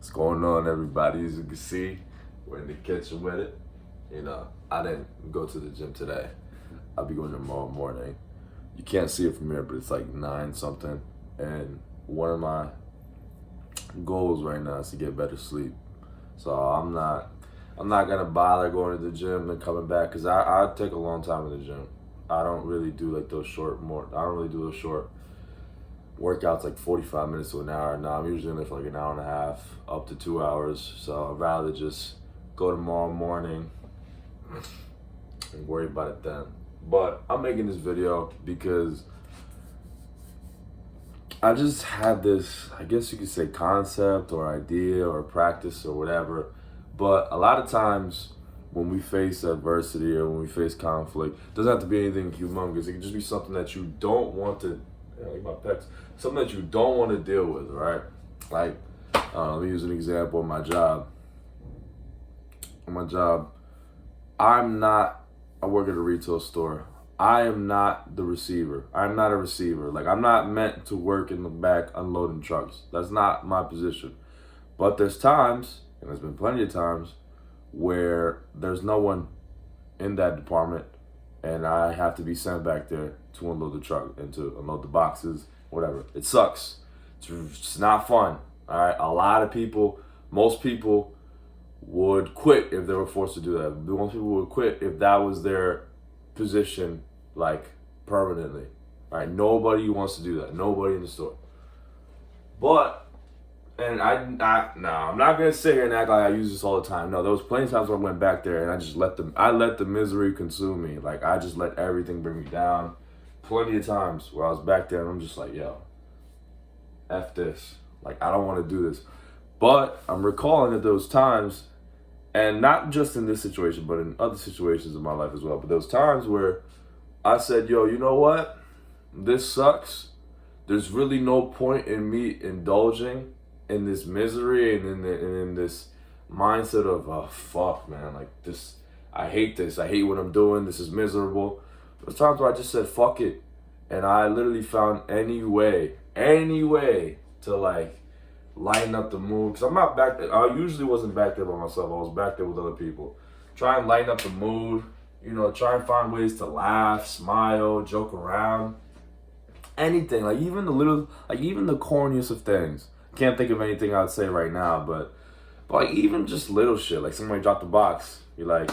What's going on, everybody? As you can see, we're in the kitchen with it. I didn't go to the gym today. I'll be going tomorrow morning. You can't see it from here, but it's like 9 something. And one of my goals right now is to get better sleep. So I'm not gonna bother going to the gym and coming back because I take a long time in the gym. I don't really do like I don't really do those short workouts like 45 minutes to an hour. Now I'm usually in there for like an hour and a half, up to 2 hours. So I'd rather just go tomorrow morning and worry about it then. But I'm making this video because I just had this, I guess you could say, concept or idea or practice or whatever. But a lot of times when we face adversity or when we face conflict, it doesn't have to be anything humongous. It can just be something that you don't want to, like my pecs, something that you don't want to deal with, right? Like, let me use an example of my job. On my job, I work at a retail store. I am not the receiver. I'm not a receiver. Like, I'm not meant to work in the back unloading trucks. That's not my position. But there's times, and there's been plenty of times, where there's no one in that department and I have to be sent back there to unload the truck and to unload the boxes, whatever. It sucks. It's not fun. All right. A lot of people, most people would quit if they were forced to do that. Most people would quit if that was their position, like permanently. All right. Nobody wants to do that. Nobody in the store. But I'm not gonna sit here and act like I use this all the time. No, there was plenty of times where I went back there and I let the misery consume me. Like, I just let everything bring me down. Plenty of times where I was back there and I'm just like, yo, F this. Like, I don't want to do this. But I'm recalling that those times, and not just in this situation, but in other situations in my life as well. But those times where I said, yo, you know what? This sucks. There's really no point in me indulging in this misery and in this mindset of, oh, fuck, man, like this, I hate this. I hate what I'm doing. This is miserable. There's times where I just said, fuck it. And I literally found any way to like lighten up the mood. Because I'm not back there. I usually wasn't back there by myself. I was back there with other people. Try and lighten up the mood. Try and find ways to laugh, smile, joke around. Anything. Like even the corniest of things. Can't think of anything I'd say right now, but like even just little shit, like somebody dropped the box, you're like,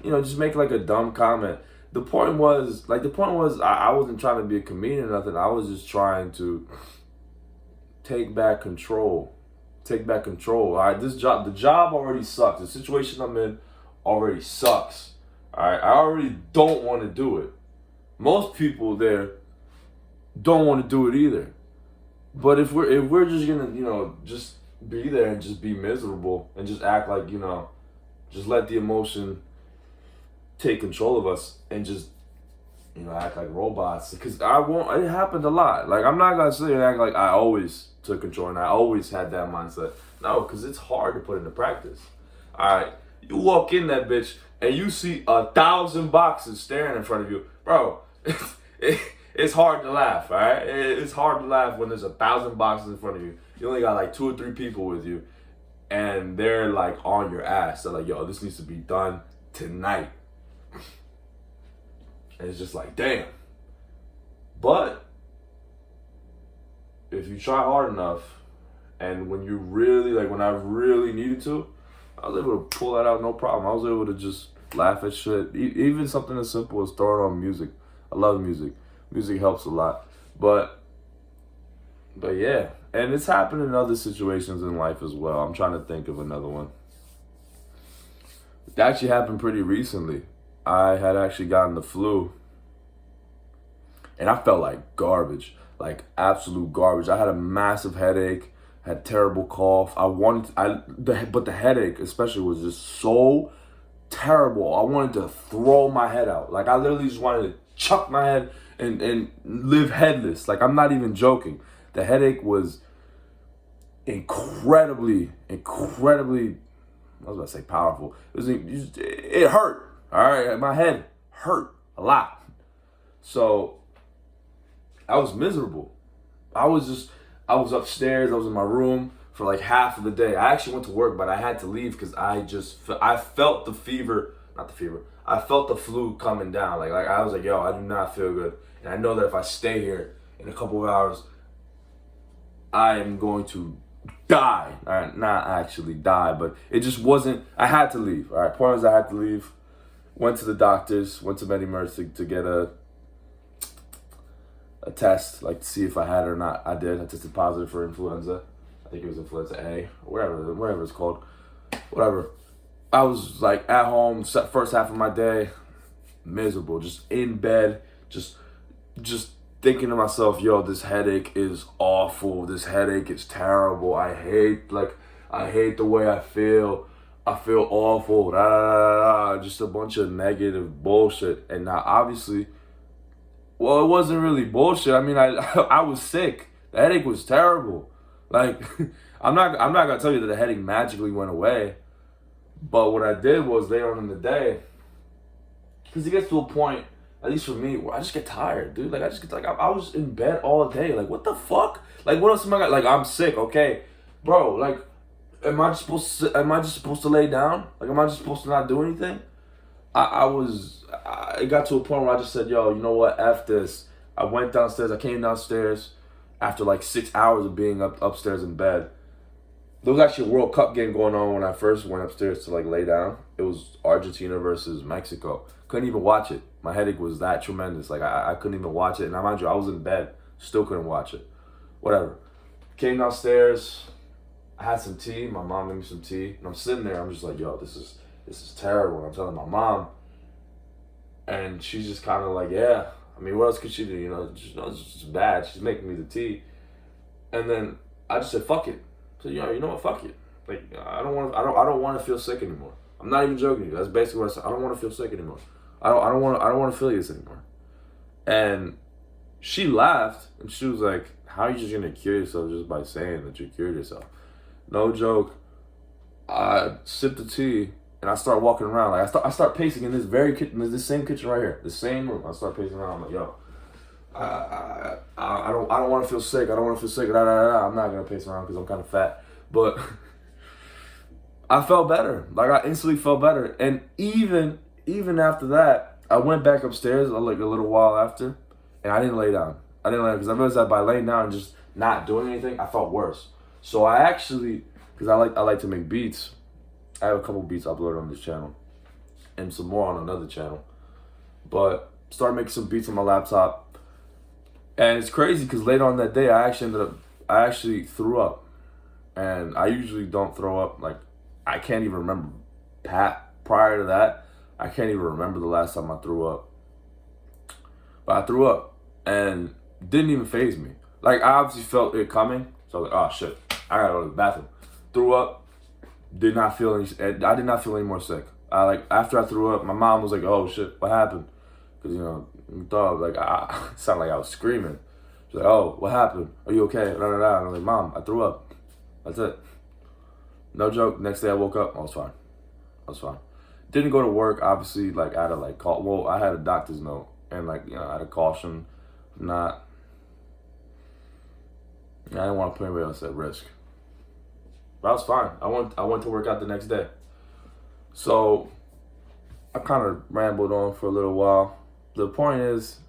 just make like a dumb comment. The point was I wasn't trying to be a comedian or nothing. I was just trying to take back control. All right, the job already sucks. The situation I'm in already sucks. All right, I already don't want to do it. Most people there don't want to do it either. But if we're just gonna just be there and just be miserable and just act like just let the emotion take control of us and just act like robots, because I won't. It happened a lot. Like, I'm not gonna sit here and act like I always took control and I always had that mindset. No, because it's hard to put into practice. All right, you walk in that bitch and you see 1,000 boxes staring in front of you, bro. It's hard to laugh, all right? It's hard to laugh when there's 1,000 boxes in front of you. You only got like 2 or 3 people with you, and they're like on your ass. They're like, yo, this needs to be done tonight. And it's just like, damn. But if you try hard enough, and when I really needed to, I was able to pull that out no problem. I was able to just laugh at shit. Even something as simple as throwing on music. I love music. Music helps a lot. But yeah. And it's happened in other situations in life as well. I'm trying to think of another one. It actually happened pretty recently. I had actually gotten the flu. And I felt like garbage. Like absolute garbage. I had a massive headache. Had terrible cough. But the headache especially was just so terrible. I wanted to throw my head out. Like, I literally just wanted to chuck my head and live headless. Like, I'm not even joking. The headache was incredibly, I was about to say powerful. It hurt. All right, my head hurt a lot. So I was miserable. I was upstairs. I was in my room for like half of the day. I actually went to work, but I had to leave because I felt the fever, not the fever. I felt the flu coming down. Like I was like, yo, I do not feel good, and I know that if I stay here in a couple of hours, I am going to die. All right, not actually die, but it just wasn't. I had to leave. All right, point is I had to leave. Went to the doctors. Went to MediMerge to get a test, like to see if I had it or not. I did. I tested positive for influenza. I think it was influenza A, or whatever it's called. Whatever. I was like at home, first half of my day, miserable, just in bed, just thinking to myself, yo, this headache is awful. This headache is terrible. I hate the way I feel. I feel awful. Just a bunch of negative bullshit. And now, obviously, well, it wasn't really bullshit. I mean, I was sick. The headache was terrible. Like, I'm not gonna tell you that the headache magically went away. But what I did was later on in the day, because it gets to a point, at least for me, where I just get tired, dude. Like, I just get, like, I was in bed all day. Like, what the fuck? Like, what else am I got? Like, I'm sick, okay. Bro, like, am I just supposed to lay down? Like, am I just supposed to not do anything? It got to a point where I just said, yo, you know what? F this. I went downstairs. I came downstairs after like 6 hours of being upstairs in bed. There was actually a World Cup game going on when I first went upstairs to like lay down. It was Argentina versus Mexico. Couldn't even watch it. My headache was that tremendous. Like I couldn't even watch it. And mind you, I was in bed. Still couldn't watch it. Whatever. Came downstairs. I had some tea. My mom made me some tea. And I'm sitting there. I'm just like, yo, this is terrible. And I'm telling my mom. And she's just kind of like, yeah. I mean, what else could she do? You know, it's just bad. She's making me the tea. And then I just said, fuck it. So you know what? Fuck it. Like I don't want to feel sick anymore. I'm not even joking you. That's basically what I said. I don't want to feel sick anymore. I don't want to feel this anymore. And she laughed and she was like, "How are you just gonna cure yourself just by saying that you cured yourself?" No joke. I sipped the tea and I start walking around. Like I start pacing in this very kitchen, this same kitchen right here, the same room. I start pacing around. I'm like, yo. I don't want to feel sick. I don't want to feel sick. I'm not gonna pace around because I'm kind of fat, but I felt better. Like I instantly felt better, and even after that, I went back upstairs like a little while after, and I didn't lay down. Because I realized that by laying down and just not doing anything, I felt worse. So I actually, because I like to make beats. I have a couple beats uploaded on this channel, and some more on another channel, but started making some beats on my laptop. And it's crazy because later on that day, I actually threw up. And I usually don't throw up. Like, I can't even remember. Prior to that, I can't even remember the last time I threw up. But I threw up. And didn't even faze me. Like, I obviously felt it coming. So I was like, oh, shit. I gotta go to the bathroom. Threw up. I did not feel any more sick. After I threw up, my mom was like, oh, shit, what happened? Because, you know, thought like I sounded like I was screaming. She's like, "Oh, what happened? Are you okay?" And I'm like, "Mom, I threw up. That's it." No joke. Next day I woke up. I was fine. Didn't go to work. Obviously, like I had to call. Well, I had a doctor's note, and I had a caution. I didn't want to put anybody else at risk. But I was fine. I went to work out the next day. So I kind of rambled on for a little while. The point is,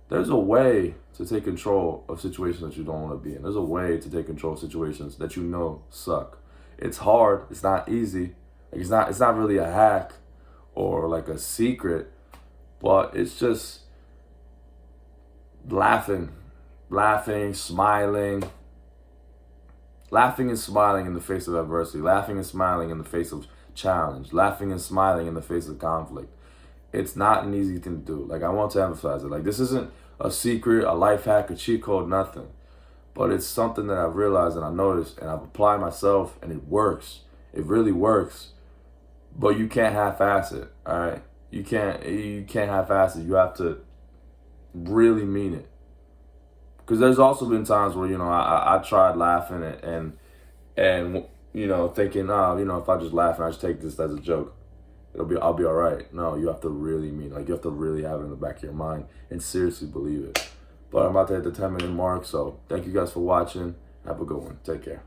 there's a way to take control of situations that you don't want to be in. There's a way to take control of situations that you know suck. It's hard. It's not easy. Like it's not really a hack or like a secret, but it's just laughing, smiling, laughing and smiling in the face of adversity, laughing and smiling in the face of challenge, laughing and smiling in the face of conflict. It's not an easy thing to do. Like, I want to emphasize it. Like, this isn't a secret, a life hack, a cheat code, nothing. But it's something that I've realized and I noticed and I've applied myself and it works. It really works. But you can't half-ass it, all right? You can't half-ass it. You have to really mean it. Because there's also been times where, I tried laughing and thinking, if I just laugh and I just take this as a joke, I'll be all right. No, you have to really mean it. Like, you have to really have it in the back of your mind and seriously believe it. But I'm about to hit the 10-minute mark, so thank you guys for watching. Have a good one. Take care.